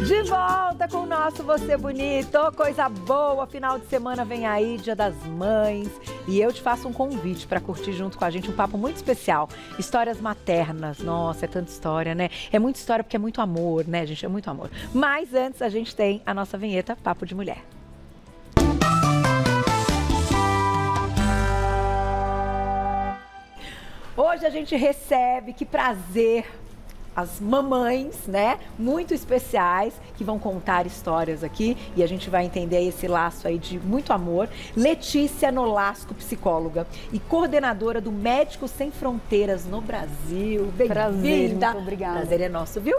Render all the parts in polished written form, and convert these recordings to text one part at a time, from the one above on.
De volta com o nosso Você Bonito, coisa boa, final de semana vem aí, Dia das Mães, e eu te faço um convite para curtir junto com a gente um papo muito especial, histórias maternas. Nossa, é tanta história, né? É muita história porque é muito amor, né, gente? É muito amor. Mas antes a gente tem a nossa vinheta Papo de Mulher. Hoje a gente recebe, que prazer, as mamães, né, muito especiais, que vão contar histórias aqui e a gente vai entender esse laço aí de muito amor. Letícia Nolasco, psicóloga e coordenadora do Médicos Sem Fronteiras no Brasil. Bem-vinda! Muito obrigada. Prazer é nosso, viu?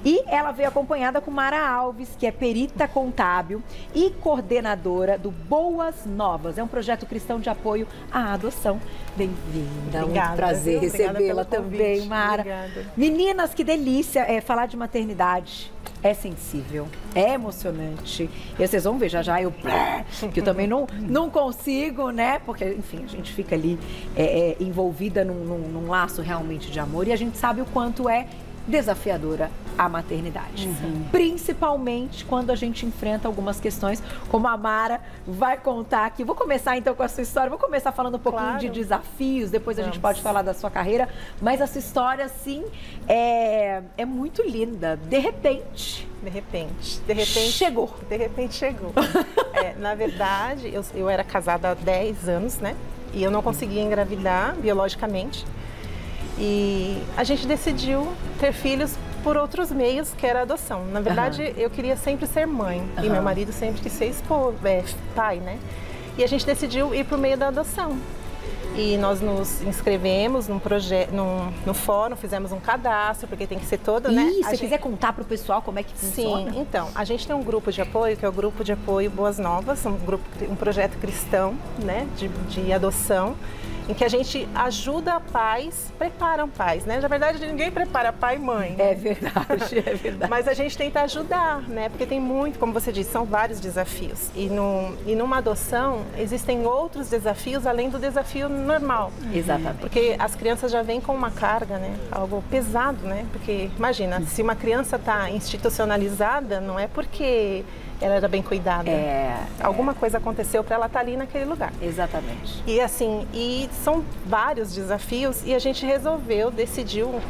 E ela veio acompanhada com Mara Alves, que é perita contábil e coordenadora do Boas Novas. É um projeto cristão de apoio à adoção. Bem-vinda, muito prazer recebê-la também, Mara. Obrigada. Meninas, que delícia falar de maternidade. É sensível, é emocionante. E vocês vão ver já que eu também não consigo, né? Porque, enfim, a gente fica ali envolvida num laço realmente de amor e a gente sabe o quanto é desafiadora a maternidade. Principalmente quando a gente enfrenta algumas questões, como a Mara vai contar aqui. Vou começar então com a sua história, vou começar falando um pouquinho de desafios, depois a gente pode falar da sua carreira, mas essa história, assim, é muito linda. De repente chegou. De repente chegou. Na verdade, eu era casada há 10 anos, né? E eu não conseguia engravidar biologicamente. E a gente decidiu ter filhos por outros meios, que era a adoção. Na verdade, eu queria sempre ser mãe. E meu marido sempre quis ser pai, né? E a gente decidiu ir por meio da adoção. E nós nos inscrevemos num projeto, no fórum, fizemos um cadastro, porque tem que ser todo, né? E se você quiser contar para o pessoal como é que funciona? Sim, então, a gente tem um grupo de apoio, que é o Grupo de Apoio Boas Novas, um projeto cristão, né, de adoção, em que a gente ajuda pais, preparam pais, né? Na verdade, ninguém prepara pai e mãe. Né? É verdade, é verdade. Mas a gente tenta ajudar, né? Porque tem muito, como você disse, são vários desafios. E numa adoção, existem outros desafios além do desafio normal. Exatamente. Porque as crianças já vêm com uma carga, né? Algo pesado, né? Porque, imagina, se uma criança está institucionalizada, não é porque ela era bem cuidada. Alguma coisa aconteceu para ela estar ali naquele lugar. Exatamente. E assim, são vários desafios e a gente decidiu,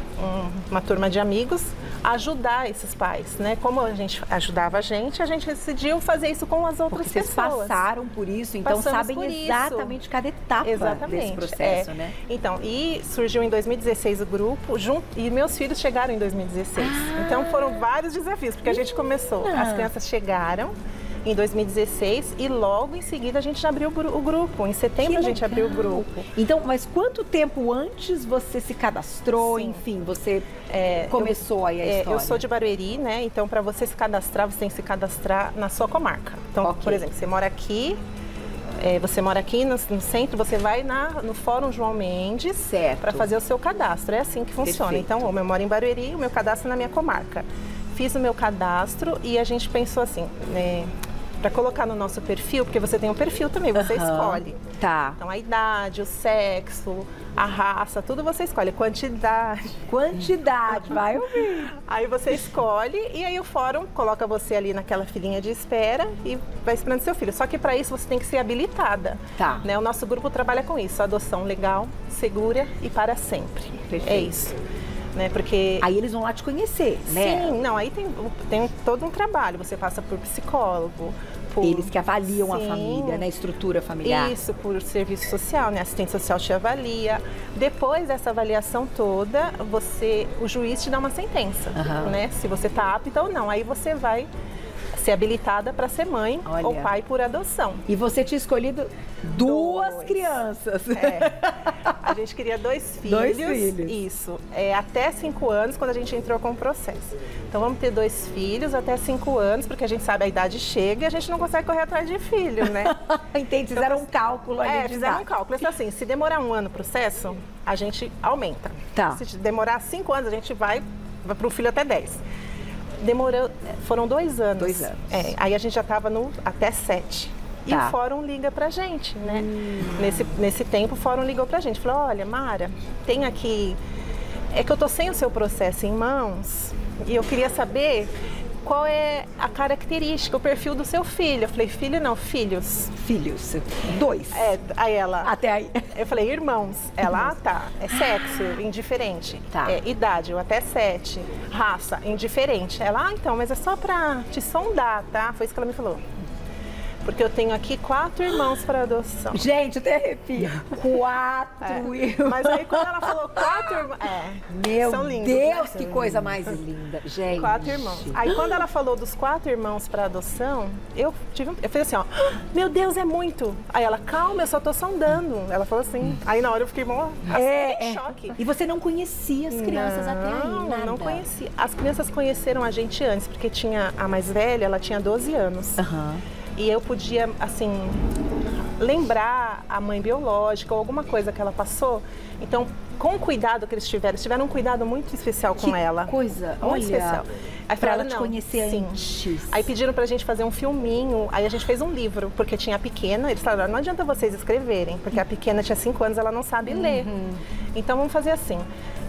uma turma de amigos, ajudar esses pais, né? Como a gente ajudava a gente decidiu fazer isso com as outras pessoas. Vocês passaram por isso, então sabem exatamente cada etapa desse processo, né? Então, e surgiu em 2016 o grupo, e meus filhos chegaram em 2016. Então foram vários desafios, porque a gente começou, as crianças chegaram em 2016 e logo em seguida a gente já abriu o grupo. Em setembro a gente abriu o grupo. Então, mas quanto tempo antes você se cadastrou? Sim. Enfim, você começou aí a história? Eu sou de Barueri, né? Então, para você se cadastrar, você tem que se cadastrar na sua comarca. Então, por exemplo, você mora aqui no centro, você vai no Fórum João Mendes para fazer o seu cadastro. É assim que funciona. Perfeito. Então, eu moro em Barueri, o meu cadastro é na minha comarca. Fiz o meu cadastro e a gente pensou assim, para colocar no nosso perfil, porque você tem um perfil também, você escolhe. Tá. Então, a idade, o sexo, a raça, tudo você escolhe. Quantidade, vai ouvir. Aí você escolhe e aí o fórum coloca você ali naquela filinha de espera e vai esperando seu filho. Só que para isso você tem que ser habilitada. Tá. Né? O nosso grupo trabalha com isso, adoção legal, segura e para sempre. Perfeito. É isso. Né? Porque aí eles vão lá te conhecer, né? Sim, não, aí tem todo um trabalho, você passa por psicólogo, eles que avaliam a família, né? A estrutura familiar. Isso, por serviço social, né? Assistente social te avalia. Depois dessa avaliação toda, o juiz te dá uma sentença, né? Se você está apta ou não, aí você vai ser habilitada para ser mãe ou pai por adoção. E você tinha escolhido duas crianças. A gente queria 2 filhos. 2 filhos. Isso. Até 5 anos, quando a gente entrou com o processo. Então, vamos ter 2 filhos até 5 anos, porque a gente sabe a idade chega e a gente não consegue correr atrás de filho, né? Entendi, fizeram um cálculo ali. Fizeram um cálculo. Então, assim, se demorar 1 ano o processo, a gente aumenta. Tá. Se demorar 5 anos, a gente vai para o filho até 10. Foram 2 anos. 2 anos. Aí a gente já estava até 7. E o fórum liga pra gente, né? Nesse tempo o fórum ligou pra gente. Falou, olha, Mara, tem aqui... É que eu tô sem o seu processo em mãos e eu queria saber qual é a característica, o perfil do seu filho. Eu falei, filho não, filhos. Filhos. 2. Aí ela... Até aí. Eu falei, irmãos. Ela, tá. É sexo, indiferente. Tá. É, idade, eu até 7. Raça, indiferente. Ela, então, mas é só pra te sondar, tá? Foi isso que ela me falou. Porque eu tenho aqui 4 irmãos para adoção. Gente, eu até arrepio. 4 irmãos. Mas aí quando ela falou 4 irmãos... Meu são lindos, Deus, né? que coisa mais linda. Gente. 4 irmãos. Aí quando ela falou dos 4 irmãos para adoção, eu fiz assim, ó. Meu Deus, é muito. Aí ela, calma, eu só tô sondando. Ela falou assim. Aí na hora eu fiquei em choque. E você não conhecia as crianças até aí, nada? Não conhecia. As crianças conheceram a gente antes, porque tinha a mais velha, ela tinha 12 anos. E eu podia, assim, lembrar a mãe biológica ou alguma coisa que ela passou. Então, com o cuidado que eles tiveram um cuidado muito especial com ela. Que coisa, muito especial. Aí pra falaram, ela te conhecer antes. Aí pediram pra gente fazer um filminho, aí a gente fez um livro, porque tinha a pequena, eles falaram, não adianta vocês escreverem, porque a pequena tinha 5 anos, ela não sabe ler. Então, vamos fazer assim.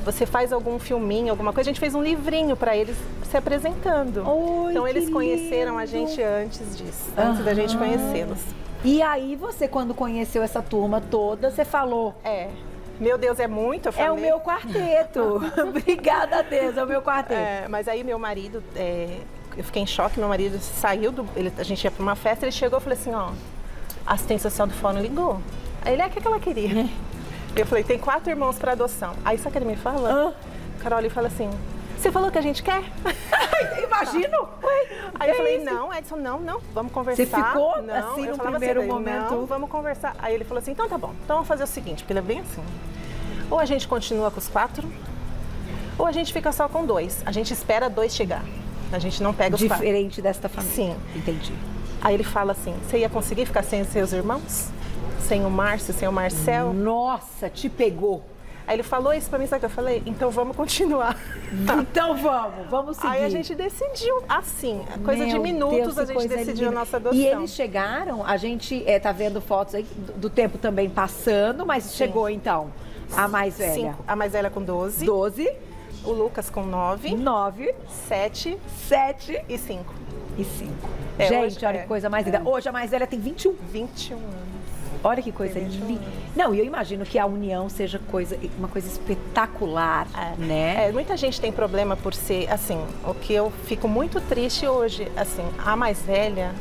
Você faz algum filminho, alguma coisa, a gente fez um livrinho para eles se apresentando. Oi, então eles conheceram lindo. a gente antes disso, antes da gente conhecê-los. E aí você, quando conheceu essa turma toda, você falou... Meu Deus, é muito, eu falei. É o meu quarteto. Obrigada a Deus, é o meu quarteto. Mas aí meu marido, eu fiquei em choque, meu marido saiu, a gente ia para uma festa, ele chegou e falou assim, ó, a assistente social do fórum ligou. Aí ele, o que ela queria? Eu falei, tem 4 irmãos para adoção. Aí sabe o que ele me fala? Carol, ele fala assim, você falou que a gente quer? Imagino. Aí eu falei, não, Edson, não, vamos conversar. Você ficou não, assim no primeiro momento? Não, vamos conversar. Aí ele falou assim, então tá bom, então vamos fazer o seguinte, porque ele é bem assim. Ou a gente continua com os 4, ou a gente fica só com 2. A gente espera 2 chegar. A gente não pega os 4. Diferente desta família. Sim. Entendi. Aí ele fala assim, você ia conseguir ficar sem os seus irmãos? Sem o Márcio, sem o Marcel? Nossa, te pegou. Aí ele falou isso pra mim, sabe o que eu falei? Então vamos continuar. Então vamos seguir. Aí a gente decidiu, assim, coisa de minutos, a gente decidiu a nossa adoção. E eles chegaram, a gente tá vendo fotos aí do tempo também passando, mas chegou então a mais velha. 5, a mais velha com 12. 12. O Lucas com 9. 9. 7. 7. E 5. E 5. Gente, olha que coisa mais linda. Hoje a mais velha tem 21. 21 anos. Olha que coisa linda. Não, e eu imagino que a união seja uma coisa espetacular, né? Muita gente tem problema por ser, assim, o que eu fico muito triste hoje, assim, a mais velha,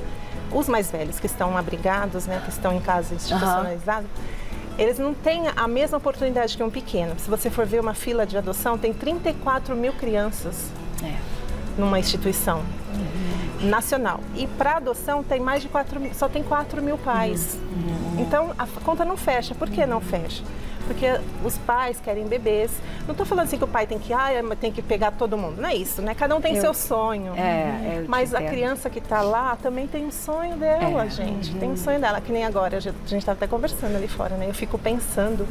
os mais velhos que estão abrigados, né, que estão em casa institucionalizada, eles não têm a mesma oportunidade que um pequeno. Se você for ver uma fila de adoção, tem 34 mil crianças numa instituição nacional. E para adoção tem mais de 4 mil, só tem 4 mil pais. Então a conta não fecha. Por que não fecha? Porque os pais querem bebês. Não estou falando assim que o pai tem que pegar todo mundo. Não é isso, né? Cada um tem seu sonho. Mas a criança que está lá também tem um sonho dela, gente. Tem um sonho dela. Que nem agora, a gente estava até conversando ali fora, né? Eu fico pensando,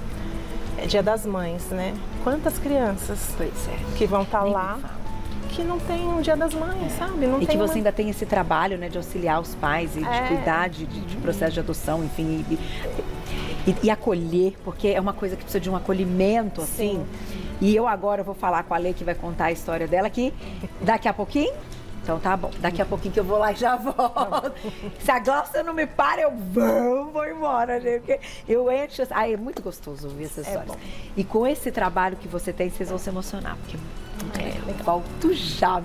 é Dia das Mães, né? Quantas crianças que vão estar lá que não tem um Dia das Mães, sabe? Não e tem que você ainda tem esse trabalho, né, de auxiliar os pais e de cuidar de processo de adoção, enfim, e acolher, porque é uma coisa que precisa de um acolhimento, assim. E eu agora vou falar com a Lê, que vai contar a história dela aqui daqui a pouquinho. Então tá bom, daqui a pouquinho que eu vou lá e já volto. Se a Glaucia não me para, eu vou embora, gente. Porque eu encho... é muito gostoso ouvir essa história. E com esse trabalho que você tem, vocês vão se emocionar, porque volto já.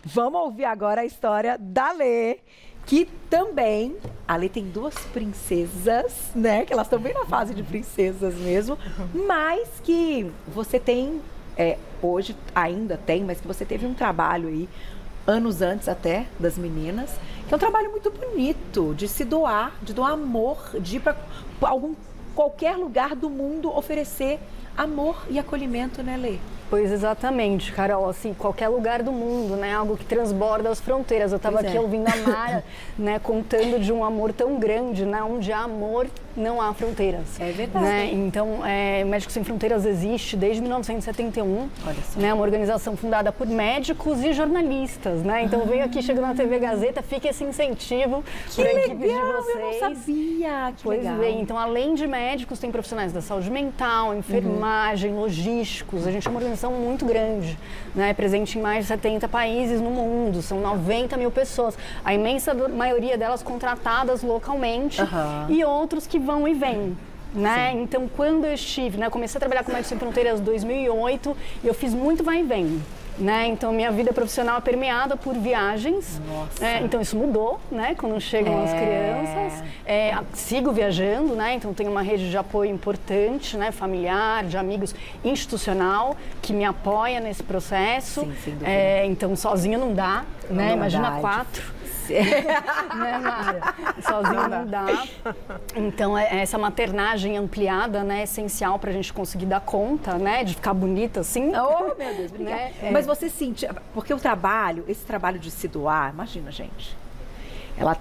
Vamos ouvir agora a história da Lê, que também... A Lê tem 2 princesas, né? Que elas estão bem na fase de princesas mesmo. Mas que você tem... hoje ainda tem, mas que você teve um trabalho aí anos antes até das meninas, que é um trabalho muito bonito de se doar, de doar amor, de ir para qualquer lugar do mundo oferecer amor e acolhimento, né, Lê? Pois exatamente, Carol, assim, qualquer lugar do mundo, né, algo que transborda as fronteiras. Eu estava aqui ouvindo a Mara, né, contando de um amor tão grande, né, onde há amor, não há fronteiras. É verdade. Né? Então, Médicos Sem Fronteiras existe desde 1971, olha só, né, uma organização fundada por médicos e jornalistas, né, então venho aqui, chego na TV Gazeta, fica esse incentivo para a equipe de vocês. Eu não sabia, que legal. Pois bem, então além de médicos, tem profissionais da saúde mental, enfermagem, logísticos, a gente é uma organização organização muito grande, né? Presente em mais de 70 países no mundo, são 90 mil pessoas. A imensa maioria delas contratadas localmente e outros que vão e vêm. Né? Então, quando eu estive, né, comecei a trabalhar com Médicos Sem Fronteiras em 2008 e eu fiz muito vai e vem. Né? Então, minha vida profissional é permeada por viagens. Então, isso mudou, né? Quando chegam as crianças. Sigo viajando, né? Então, tenho uma rede de apoio importante, né? Familiar, de amigos, institucional, que me apoia nesse processo. Sim, sem dúvida. Então, sozinha não dá, né? Imagina 4. Né, Mara? Sozinho não dá. Então, essa maternagem ampliada, né, é essencial para a gente conseguir dar conta, né, de ficar bonita assim. Oh, meu Deus, obrigada. Né? Mas você sente, porque esse trabalho de se doar, imagina, gente.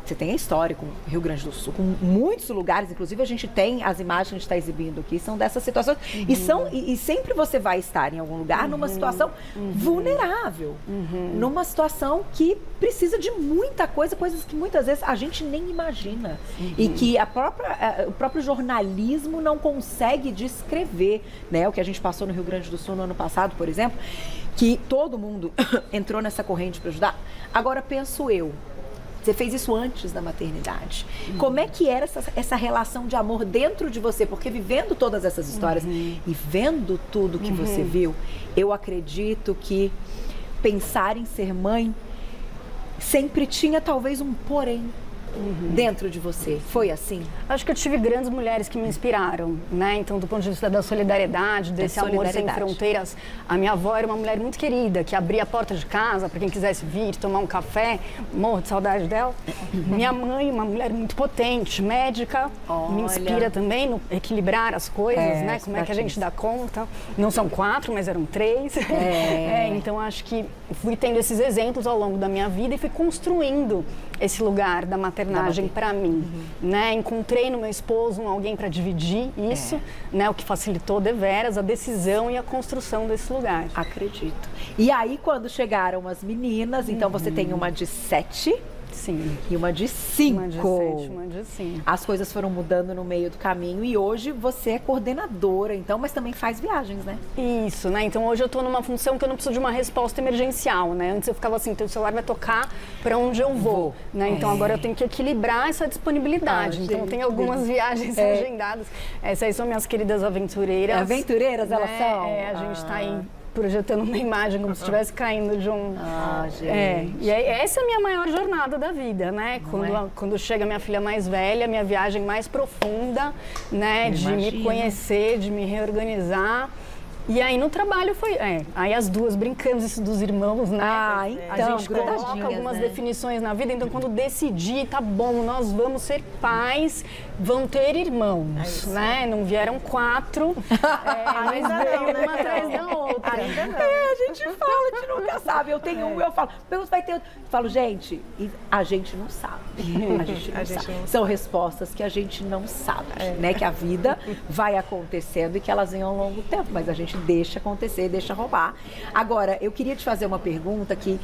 Você tem a história com o Rio Grande do Sul, com muitos lugares, inclusive a gente tem as imagens que a gente está exibindo aqui, são dessas situações. E sempre você vai estar em algum lugar numa situação vulnerável, numa situação que precisa de muita coisa, coisas que muitas vezes a gente nem imagina. E que o próprio jornalismo não consegue descrever, né? O que a gente passou no Rio Grande do Sul no ano passado, por exemplo, que todo mundo entrou nessa corrente para ajudar. Agora, penso eu, você fez isso antes da maternidade. Como é que era essa relação de amor dentro de você? Porque vivendo todas essas histórias e vendo tudo que você viu, eu acredito que pensar em ser mãe sempre tinha talvez um porém dentro de você. Foi assim? Acho que eu tive grandes mulheres que me inspiraram, né? Então, do ponto de vista da solidariedade, desse amor sem fronteiras, a minha avó era uma mulher muito querida, que abria a porta de casa para quem quisesse vir tomar um café, morro de saudade dela. Minha mãe, uma mulher muito potente, médica, me inspira também no equilibrar as coisas, né? Como é que a gente dá conta? Não são 4, mas eram 3. Então, acho que fui tendo esses exemplos ao longo da minha vida e fui construindo esse lugar da maternagem para mim, né? Encontrei no meu esposo alguém para dividir isso, né? O que facilitou deveras a decisão e a construção desse lugar. Acredito. E aí, quando chegaram as meninas, então você tem uma de 7... Sim. E uma de 5. Uma de 7, uma de 5. As coisas foram mudando no meio do caminho e hoje você é coordenadora, então, mas também faz viagens, né? Isso, né? Então hoje eu tô numa função que eu não preciso de uma resposta emergencial, né? Antes eu ficava assim, teu celular vai tocar para onde eu vou, né? Então agora eu tenho que equilibrar essa disponibilidade. Então tem algumas viagens agendadas. Essas aí são minhas queridas aventureiras. Aventureiras, elas são? A gente tá aí projetando uma imagem como se estivesse caindo de um... gente. E essa é a minha maior jornada da vida, né? Quando chega minha filha mais velha, minha viagem mais profunda, né? De me conhecer, de me reorganizar. E aí no trabalho foi... aí as duas brincamos isso dos irmãos, né? Então, a gente coloca algumas definições na vida. Então, quando decidi, tá bom, nós vamos ser pais, vão ter irmãos, né? Não vieram 4, mas veio uma atrás da outra. Ainda não. A gente fala, a gente nunca sabe. Eu tenho um, eu falo, vai ter outro. Eu falo, gente, a gente não sabe. A gente não sabe. São respostas que a gente não sabe, né? Que a vida vai acontecendo e que elas vêm ao longo do tempo, mas a gente deixa acontecer, deixa rolar. Agora, eu queria te fazer uma pergunta que,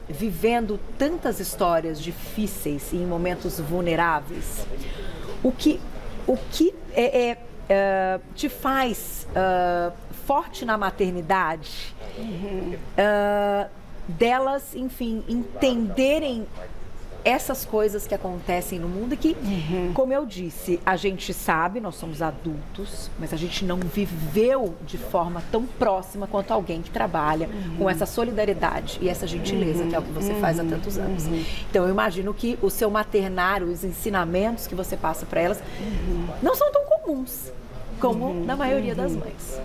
vivendo tantas histórias difíceis e em momentos vulneráveis, o que te faz forte na maternidade, delas, enfim, entenderem essas coisas que acontecem no mundo e que, como eu disse, a gente sabe, nós somos adultos, mas a gente não viveu de forma tão próxima quanto alguém que trabalha com essa solidariedade e essa gentileza, que é o que você faz há tantos anos. Então, eu imagino que o seu maternário, os ensinamentos que você passa para elas, não são tão comuns como na maioria das mães.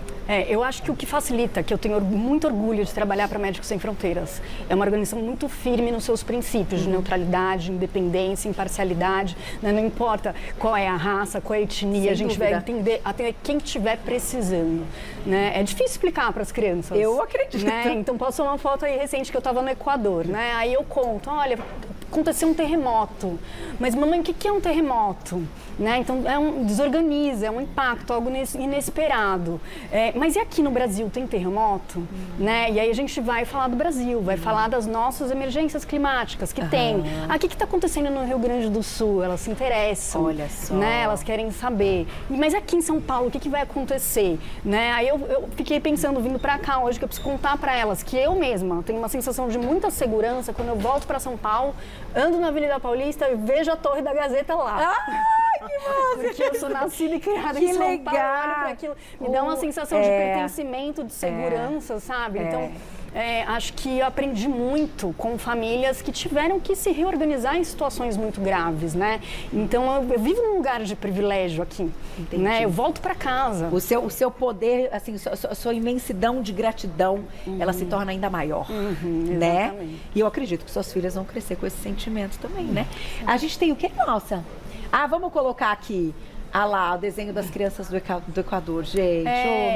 Eu acho que o que facilita, que eu tenho muito orgulho de trabalhar para Médicos Sem Fronteiras, é uma organização muito firme nos seus princípios de neutralidade, independência, imparcialidade, né? Não importa qual é a raça, qual é a etnia, Sem a gente dúvida. vai entender até quem estiver precisando, né? É difícil explicar para as crianças. Eu acredito. Né? Então, passou uma foto aí recente que eu estava no Equador, né? Aí eu conto, olha, aconteceu um terremoto, mas mamãe, o que é um terremoto? Né? Então, desorganiza, é um impacto, algo algo inesperado. Mas e aqui no Brasil, tem terremoto? Né? E aí a gente vai falar do Brasil, vai falar das nossas emergências climáticas que tem. Aqui o que está acontecendo no Rio Grande do Sul? Elas se interessam. Olha só. Né? Elas querem saber. Mas aqui em São Paulo, o que vai acontecer? Né? Aí eu fiquei pensando, vindo para cá hoje, que eu preciso contar para elas que eu mesma tenho uma sensação de muita segurança quando eu volto para São Paulo, ando na Avenida Paulista e vejo a Torre da Gazeta lá. Que massa! Porque eu sou nascida e criada em São Paulo, olho pra aquilo. Me dá uma sensação de pertencimento, de segurança, sabe? Então, acho que eu aprendi muito com famílias que tiveram que se reorganizar em situações muito graves, né? Então, eu vivo num lugar de privilégio aqui, né? Eu volto para casa. O seu poder, assim, a sua imensidão de gratidão, ela se torna ainda maior, né? E eu acredito que suas filhas vão crescer com esse sentimento também, né? A gente tem o que, nossa? Vamos colocar aqui. Lá, o desenho das crianças do Equador, gente.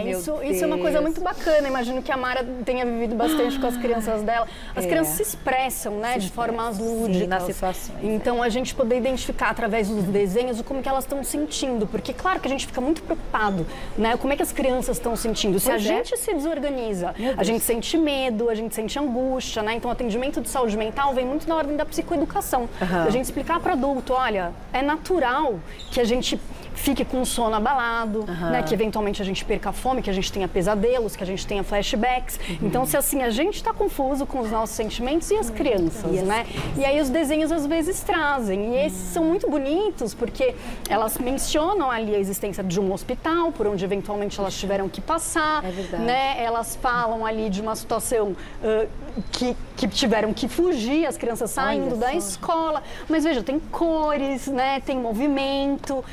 Isso é uma coisa muito bacana. Imagino que a Mara tenha vivido bastante com as crianças dela. As crianças se expressam, né, de formas lúdicas. Sim, nas situações. Então, a gente poder identificar através dos desenhos como que elas estão sentindo. Porque, claro que a gente fica muito preocupado, né? Como é que as crianças estão sentindo? Se a gente se desorganiza, a gente sente medo, a gente sente angústia, né? Então, o atendimento de saúde mental vem muito na ordem da psicoeducação. A gente explicar para adulto, olha, é natural que a gente fique com o sono abalado, né? Que eventualmente a gente perca a fome, que a gente tenha pesadelos, que a gente tenha flashbacks. Então, se assim, a gente está confuso com os nossos sentimentos e as crianças, né? E aí os desenhos às vezes trazem. E esses são muito bonitos porque elas mencionam ali a existência de um hospital, por onde eventualmente elas tiveram que passar. Né? Elas falam ali de uma situação que tiveram que fugir, as crianças saindo da escola. Mas veja, tem cores, né? Tem movimento.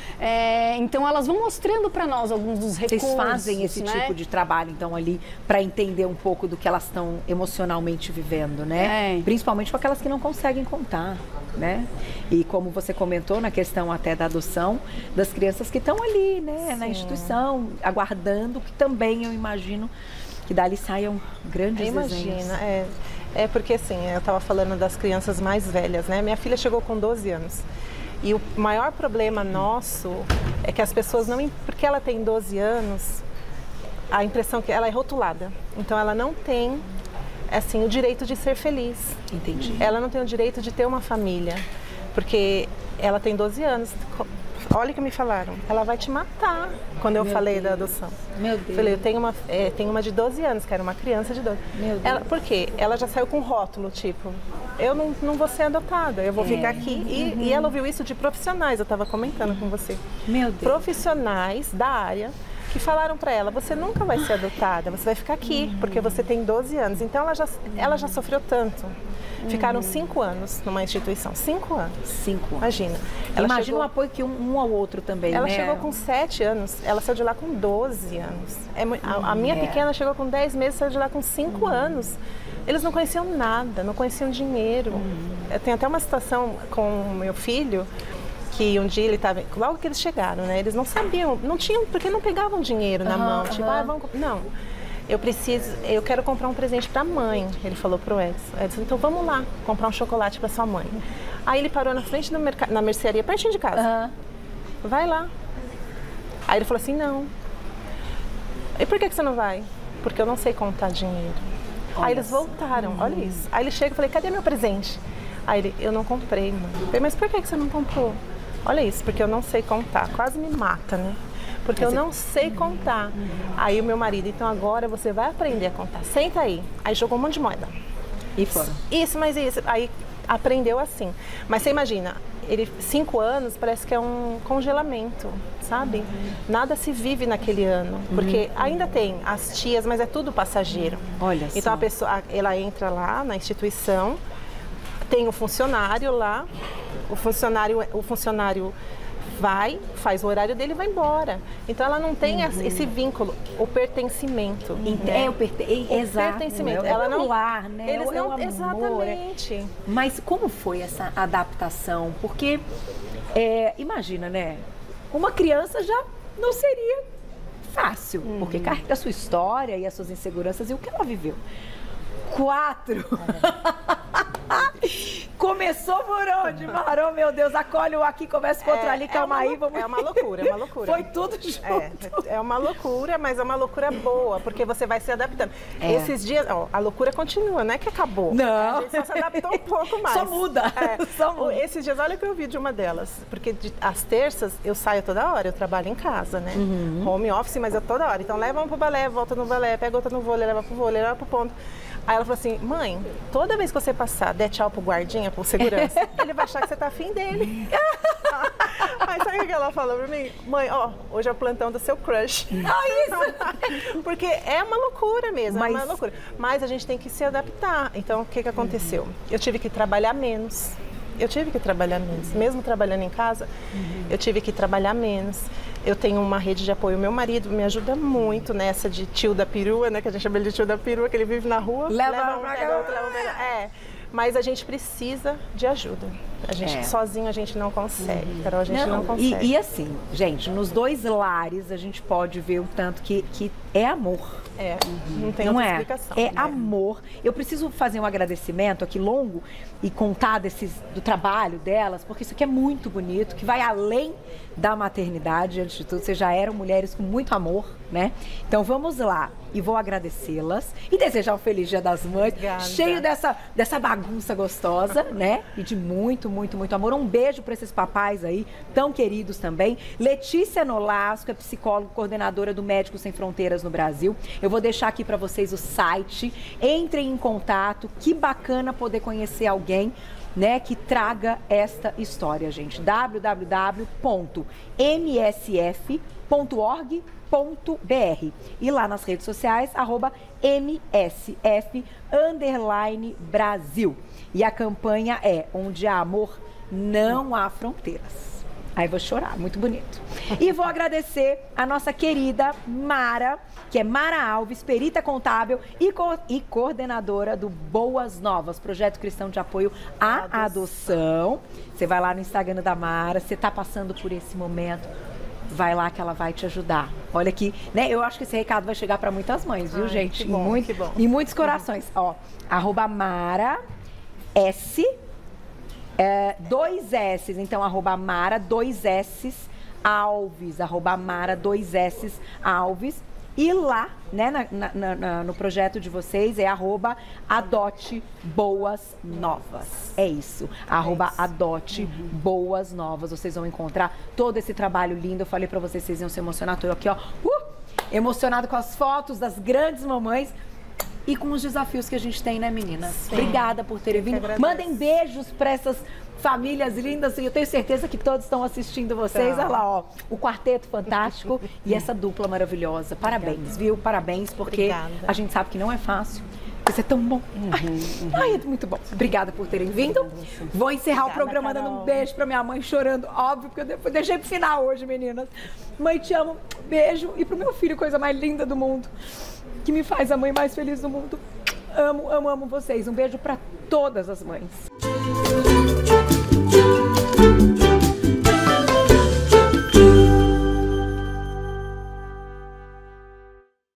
Então, elas vão mostrando para nós alguns dos recursos. Vocês fazem esse tipo de trabalho, então, ali, para entender um pouco do que elas estão emocionalmente vivendo, né? Principalmente com aquelas que não conseguem contar, né? E como você comentou na questão até da adoção, das crianças que estão ali, né? Na instituição, aguardando, que também eu imagino que dali saiam grandes desenhos. Porque assim, eu estava falando das crianças mais velhas, né? Minha filha chegou com 12 anos. E o maior problema nosso é que as pessoas não... Porque ela tem 12 anos, a impressão que ela é rotulada. Então, ela não tem, assim, o direito de ser feliz. Entendi. Ela não tem o direito de ter uma família. Porque ela tem 12 anos. Olha o que me falaram. Ela vai te matar quando eu falei da adoção. Meu Deus. Falei, eu tenho uma de 12 anos, que era uma criança de 12. Meu Deus. Por quê? Ela já saiu com rótulo, tipo... Eu não vou ser adotada, eu vou ficar aqui. E ela ouviu isso de profissionais, eu estava comentando com você. Meu Deus. Profissionais da área que falaram para ela, você nunca vai ser adotada, você vai ficar aqui, porque você tem 12 anos. Então ela já sofreu tanto. Ficaram 5 anos numa instituição. 5 anos. 5 anos. Imagina. Imagina o apoio que um ao outro também, Ela né? chegou com 7 anos, ela saiu de lá com 12 anos. A minha pequena chegou com 10 meses, saiu de lá com 5 anos. Eles não conheciam nada, não conheciam dinheiro. Eu tenho até uma situação com o meu filho, que um dia ele estava... Logo que eles chegaram, né? Eles não sabiam, não tinham, porque não pegavam dinheiro na mão. Tipo, vamos... Não, eu quero comprar um presente para a mãe, ele falou pro Edson. Edson, então vamos lá, comprar um chocolate para sua mãe. Aí ele parou na frente na mercearia, pertinho de casa. Vai lá. Aí ele falou assim, não. E por que você não vai? Porque eu não sei contar dinheiro. Aí eles voltaram, olha isso. Aí ele chega e falei, cadê meu presente? Aí ele, eu não comprei, mãe. Eu falei, mas por que você não comprou? Olha isso, porque eu não sei contar. Quase me mata, né? Porque eu não sei contar. Aí o meu marido, então agora você vai aprender a contar. Senta aí. Aí jogou um monte de moeda. E foram. Isso, mas isso. Aí aprendeu assim. Mas você imagina, 5 anos parece que é um congelamento, sabe? Nada se vive naquele ano, porque ainda tem as tias, mas é tudo passageiro. Olha então só. A pessoa, ela entra lá na instituição, tem o funcionário lá, o funcionário vai, faz o horário dele e vai embora. Então ela não tem esse vínculo, o pertencimento. Exato. Pertencimento. Ela não lar, né? Eles não, amor, exatamente. Mas como foi essa adaptação? Porque imagina, né? Uma criança já não seria fácil, porque carrega a sua história e as suas inseguranças e o que ela viveu. 4. Como Começou por onde, Mara? Oh, meu Deus, acolhe o aqui, conversa com outro ali, calma aí, vamos... É uma loucura, é uma loucura. Foi tudo junto. É uma loucura, mas é uma loucura boa, porque você vai se adaptando. Esses dias, ó, a loucura continua, não é que acabou. Não. A gente só se adaptou um pouco mais. Só muda. Só muda. Esses dias, olha que eu vi de uma delas, porque às terças eu saio toda hora, eu trabalho em casa, né? Home office, mas eu toda hora. Então leva uma pro balé, volta no balé, pega outra no vôlei, leva pro vôlei, leva pro ponto. Aí ela falou assim, mãe, toda vez que você passar, der tchau pro guardinha, pro segurança, ele vai achar que você tá afim dele. Aí sabe o que ela falou pra mim? Mãe, ó, hoje é o plantão do seu crush. Isso! Porque é uma loucura mesmo, é uma loucura. Mas a gente tem que se adaptar. Então, o que aconteceu? Eu tive que trabalhar menos. Mesmo trabalhando em casa, eu tive que trabalhar menos. Eu tenho uma rede de apoio, meu marido me ajuda muito nessa de tio da perua, né? Que a gente chama ele de tio da perua, que ele vive na rua. Leva um, pega outro. Mas a gente precisa de ajuda. A gente sozinho a gente não consegue, Carol, a gente não consegue. E assim, gente, nos dois lares a gente pode ver o tanto que é amor. Não tem outra explicação. É amor. Eu preciso fazer um agradecimento aqui longo e contar do trabalho delas, porque isso aqui é muito bonito, que vai além da maternidade, antes de tudo. Vocês já eram mulheres com muito amor, né? Então vamos lá. E vou agradecê-las e desejar um feliz Dia das Mães, cheio dessa bagunça gostosa, né? E de muito, muito, muito amor. Um beijo para esses papais aí, tão queridos também. Letícia Nolasco é psicóloga, coordenadora do Médicos Sem Fronteiras no Brasil. Eu vou deixar aqui para vocês o site. Entrem em contato. Que bacana poder conhecer alguém, né, que traga esta história, gente. www.msf.org.br e lá nas redes sociais, @MSF_Brasil. E a campanha é Onde há amor, não há fronteiras. Aí vou chorar, muito bonito. E vou agradecer a nossa querida Mara, que é Mara Alves, perita contábil e coordenadora do Boas Novas, projeto cristão de apoio à adoção. Você vai lá no Instagram da Mara, você está passando por esse momento, vai lá que ela vai te ajudar. Olha aqui, né? Eu acho que esse recado vai chegar para muitas mães, viu, gente? Que bom, que bom. Em muitos corações. Ó, @Mara S, 2 S, então @Mara 2 S Alves, @Mara 2 S Alves. E lá, né, no projeto de vocês é @Adote Boas Novas. É isso, @Adote Boas Novas. Vocês vão encontrar todo esse trabalho lindo. Eu falei pra vocês, vocês iam se emocionar. Tô aqui, ó, emocionado com as fotos das grandes mamães e com os desafios que a gente tem, né, meninas? Sim. Obrigada por terem vindo. Mandem beijos pra essas famílias lindas, e eu tenho certeza que todos estão assistindo vocês. Olha lá, ó, o quarteto fantástico e essa dupla maravilhosa. Parabéns, viu? Parabéns, porque a gente sabe que não é fácil. Isso é tão bom. Ai, é muito bom. Obrigada por terem vindo. Vou encerrar o programa dando um beijo pra minha mãe, chorando, óbvio, porque eu deixei pro final hoje, meninas. Mãe, te amo. Beijo. E pro meu filho, coisa mais linda do mundo, que me faz a mãe mais feliz do mundo. Amo, amo, amo vocês. Um beijo pra todas as mães.